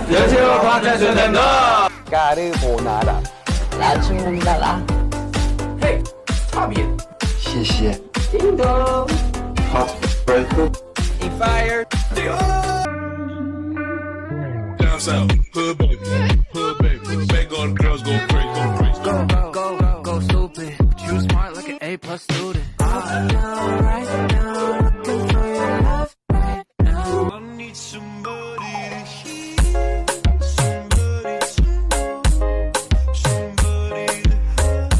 안녕하세요, 방탄소년단입니다. 까르보나라. 라즈몽달라. 헤이, 스탑잇. 谢谢. 딩동. Heartbreaker. Fire. Down south, hood baby, make all the girls go crazy, go crazy. Go stupid. But you smart like an A+ student. I know right now, looking for your love right now. I need somebody to hear, somebody to know, somebody to have,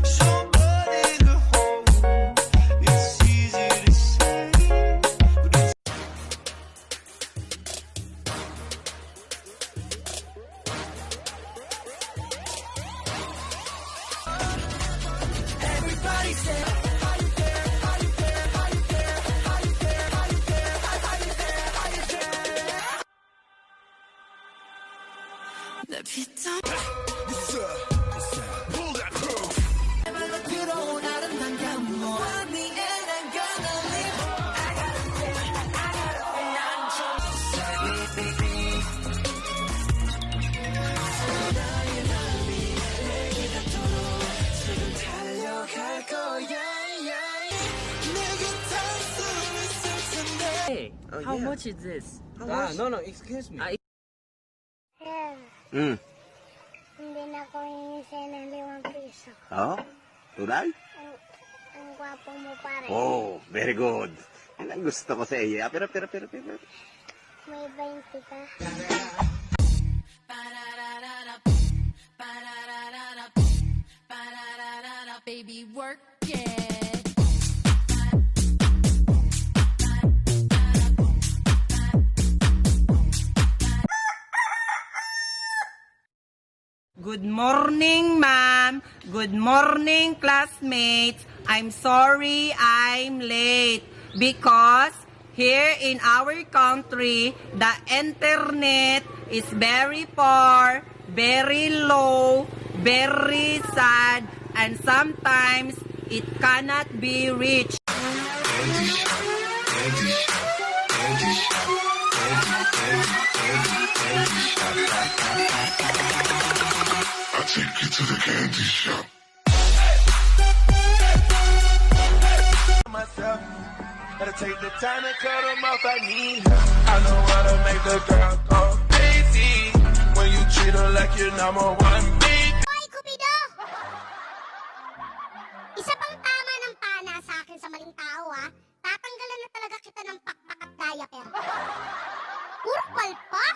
somebody to hold. It's easy to say, but it's pull that curve. Hey, how much is this? No, excuse me. Hmm. Hindi na ko hihingi ng 5 piso. Oh, tunay? Ang gwapo mo pare. Oh, very good. Yan ang gusto ko sa iyo. Pero. May 20 ka. Baby, work it. Good morning, ma'am. Good morning, classmates. I'm sorry I'm late because here in our country, the internet is very poor, very low, very sad, and sometimes it cannot be reached. I'll take you to the candy shop. Myself, gotta take the time to cut them off. I need help. I know how to make the girl go crazy when you treat her like you're number one. Hoy, Cupido! Isa pang tama ng pana sa akin sa maling tao, ha? Tatanggalan na talaga kita ng pakpak at diaper. Puro palpak!